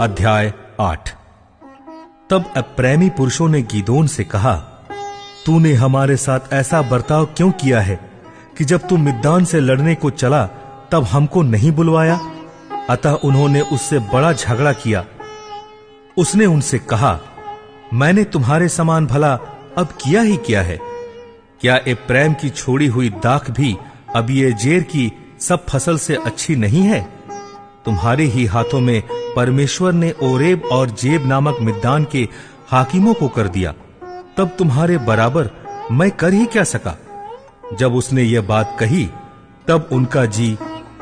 अध्याय 8। तब अप्रैमी पुरुषों ने गिदोन से कहा, तूने हमारे साथ ऐसा बर्ताव क्यों किया है कि जब तू मिद्यान से लड़ने को चला तब हमको नहीं बुलवाया? अतः उन्होंने उससे बड़ा झगड़ा किया। उसने उनसे कहा, मैंने तुम्हारे समान भला अब किया ही क्या है? क्या एप्रैम की छोड़ी हुई दाख भी अबीएजेर की सब फसल से अच्छी नहीं है? तुम्हारे ही हाथों में परमेश्वर ने ओरेब और जेब नामक मिद्यान के हाकिमों को कर दिया, तब तुम्हारे बराबर मैं कर ही क्या सका? जब उसने यह बात कही तब उनका जी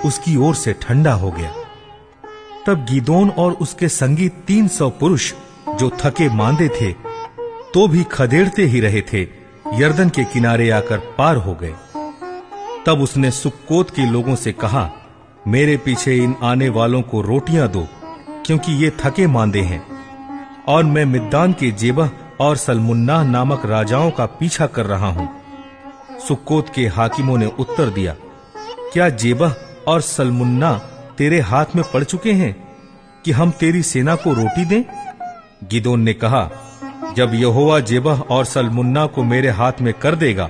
उसकी ओर से ठंडा हो गया। तब गिदोन और उसके संगी 300 पुरुष जो थके मांदे थे तो भी खदेड़ते ही रहे थे, यरदन के किनारे आकर पार हो गए। तब उसने सुक्कोत के लोगों से कहा, मेरे पीछे इन आने वालों को रोटियां दो, क्योंकि ये थके मांदे हैं, और मैं मिद्यान के जेबह और सल्मुन्नाह नामक राजाओं का पीछा कर रहा हूं। सुक्कोत के हाकिमों ने उत्तर दिया, क्या जेबह और सल्मुन्नाह तेरे हाथ में पड़ चुके हैं कि हम तेरी सेना को रोटी दें? गिदोन ने कहा, जब यहोवा जेबह और सल्मुन्नाह को मेरे हाथ में कर देगा,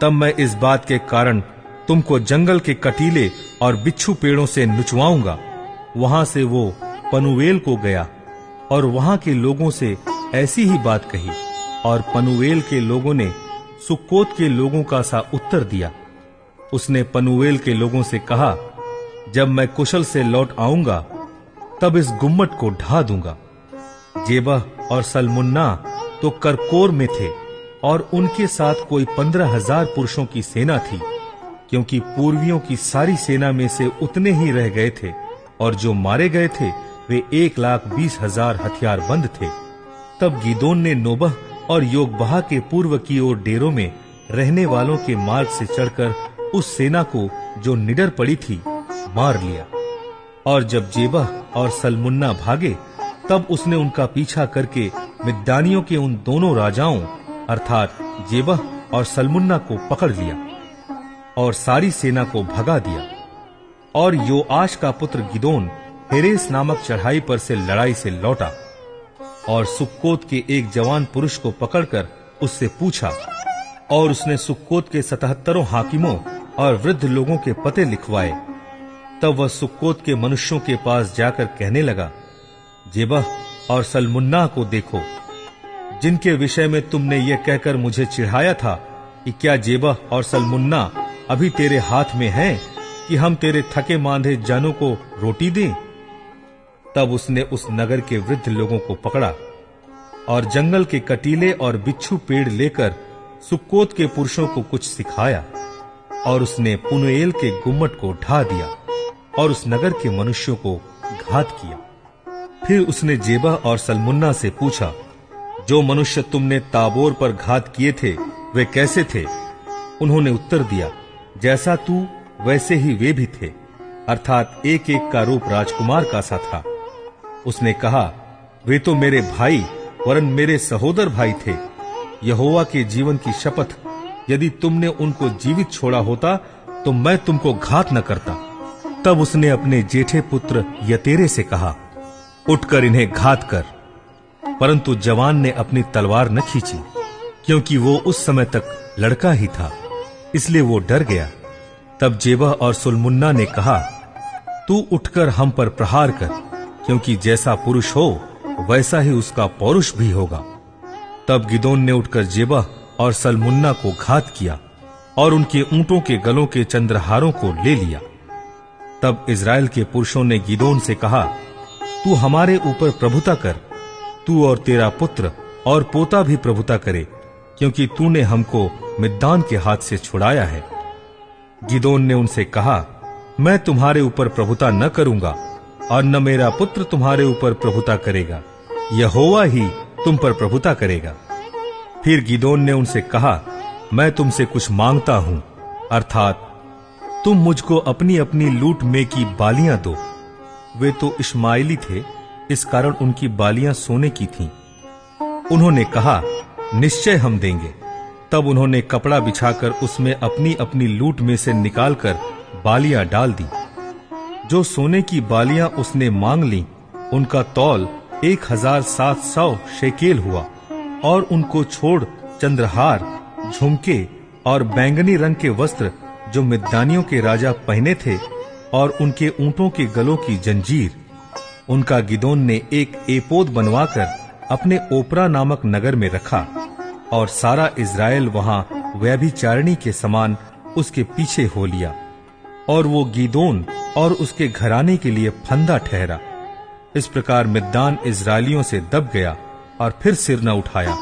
तब मैं इस बात के कारण तुमको जंगल के कटीले और बिच्छू पेड़ों से नुचवाऊंगा। वहां से वो पनुएल को गया और वहां के लोगों से ऐसी ही बात कही, और पनुएल के लोगों ने सुक्कोत के लोगों का सा उत्तर दिया। उसने पनुएल के लोगों से कहा, जब मैं कुशल से लौट आऊंगा तब इस गुम्मट को ढा दूंगा। जेबह और सल्मुन्नाह तो करकोर में थे और उनके साथ कोई 15,000 पुरुषों की सेना थी, क्योंकि पूर्वियों की सारी सेना में से उतने ही रह गए थे, और जो मारे गए थे वे 1,20,000 हथियारबंद थे। तब गिदोन ने नोबह और योगबहा के पूर्व की ओर डेरों में रहने वालों के मार्ग से चढ़कर उस सेना को जो निडर पड़ी थी मार लिया। और जब जेबह और सल्मुन्नाह भागे तब उसने उनका पीछा करके मिद्यानियों के उन दोनों राजाओं अर्थात जेबह और सल्मुन्नाह को पकड़ लिया और सारी सेना को भगा दिया। और योआश का पुत्र गिदोन हेरेस नामक चढ़ाई पर से लड़ाई से लौटा और सुक्कोत के एक जवान पुरुष को पकड़कर उससे पूछा, और उसने सुक्कोत के 77 हाकिमों और वृद्ध लोगों के पते लिखवाए। तब वह सुक्कोत के मनुष्यों के पास जाकर कहने लगा, जेबह और सल्मुन्नाह को देखो, जिनके विषय में तुमने यह कहकर मुझे चिढ़ाया था कि क्या जेबह और सल्मुन्नाह अभी तेरे हाथ में हैं कि हम तेरे थके मांदे जानों को रोटी दें? तब उसने उस नगर के वृद्ध लोगों को पकड़ा और जंगल के कटीले और बिच्छू पेड़ लेकर सुक्कोत के पुरुषों को कुछ सिखाया, और उसने पुनुएल के गुम्मट को ढा दिया और उस नगर के मनुष्यों को घात किया। फिर उसने जेबह और सल्मुन्नाह से पूछा, जो मनुष्य तुमने ताबोर पर घात किए थे वे कैसे थे? उन्होंने उत्तर दिया, जैसा तू वैसे ही वे भी थे, अर्थात एक एक का रूप राजकुमार का सा था। उसने कहा, वे तो मेरे भाई वरन मेरे सहोदर भाई थे। यहोवा के जीवन की शपथ, यदि तुमने उनको जीवित छोड़ा होता तो मैं तुमको घात न करता। तब उसने अपने जेठे पुत्र यतेरे से कहा, उठकर इन्हें घात कर। परंतु जवान ने अपनी तलवार न खींची, क्योंकि वो उस समय तक लड़का ही था, इसलिए वो डर गया। तब जेबह और सल्मुन्नाह ने कहा, तू उठकर हम पर प्रहार कर, क्योंकि जैसा पुरुष हो वैसा ही उसका पौरुष भी होगा। तब गिदोन ने उठकर जेबह और सल्मुन्नाह को घात किया और उनके ऊंटों के गलों के चंद्रहारों को ले लिया। तब इस्राएल के पुरुषों ने गिदोन से कहा, तू हमारे ऊपर प्रभुता कर, तू और तेरा पुत्र और पोता भी प्रभुता करे, क्योंकि तूने हमको मिद्यान के हाथ से छुड़ाया है। गिदोन ने उनसे कहा, मैं तुम्हारे ऊपर प्रभुता न करूंगा और न मेरा पुत्र तुम्हारे ऊपर प्रभुता करेगा, यहोवा ही तुम पर प्रभुता करेगा। फिर गिदोन ने उनसे कहा, मैं तुमसे कुछ मांगता हूं, अर्थात तुम मुझको अपनी अपनी लूट में की बालियां दो। वे तो इश्माएली थे, इस कारण उनकी बालियां सोने की थीं। उन्होंने कहा, निश्चय हम देंगे। तब उन्होंने कपड़ा बिछाकर उसमें अपनी अपनी लूट में से निकालकर बालियां डाल दी। जो सोने की बालियां उसने मांग ली उनका तौल 1700 शेकेल हुआ, और उनको छोड़ चंद्रहार, झुमके और बैंगनी रंग के वस्त्र जो मिद्यानियों के राजा पहने थे, और उनके ऊंटों के गलों की जंजीर, उनका गिदोन ने एक एपोद बनवाकर अपने ओपरा नामक नगर में रखा, और सारा इज़राइल वहां व्यभिचारिणी के समान उसके पीछे हो लिया, और वो गिदोन और उसके घराने के लिए फंदा ठहरा। इस प्रकार मिद्यान इज़राइलियों से दब गया और फिर सिर न उठाया,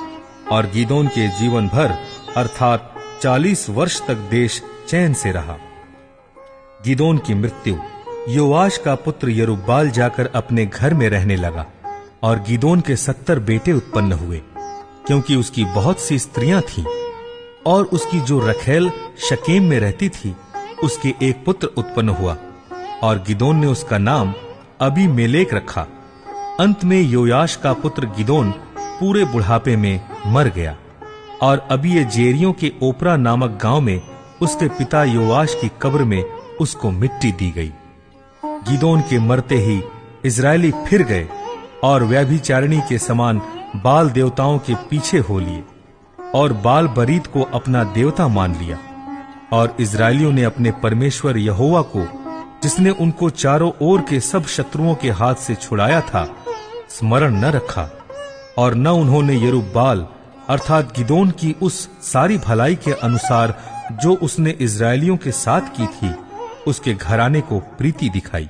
और गिदोन के जीवन भर अर्थात 40 वर्ष तक देश चैन से रहा। गिदोन की मृत्यु। योआश का पुत्र यरुब्बाल जाकर अपने घर में रहने लगा, और गिदोन के 70 बेटे उत्पन्न हुए, क्योंकि उसकी बहुत सी स्त्रियां थीं, और उसकी जो रखेल शकेम में रहती थी, उसके एक पुत्र उत्पन्न हुआ, और गिदोन ने उसका नाम अबीमेलेक रखा। अंत में योआश का पुत्र गिदोन पूरे बुढ़ापे में मर गया, और अबीएजेरियों के ओपरा नामक गांव में उसके पिता योआश की कब्र में उसको मिट्टी दी गई। गिदोन के मरते ही इज़राइली फिर गए और व्यभिचारिणी के समान बाल देवताओं के पीछे हो लिए, और बाल बरीत को अपना देवता मान लिया, और इज़राइलियों ने अपने परमेश्वर यहोवा को, जिसने उनको चारों ओर के सब शत्रुओं के हाथ से छुड़ाया था, स्मरण न रखा, और न उन्होंने यरुब्बाल अर्थात गिदोन की उस सारी भलाई के अनुसार जो उसने इज़राइलियों के साथ की थी, उसके घराने को प्रीति दिखाई।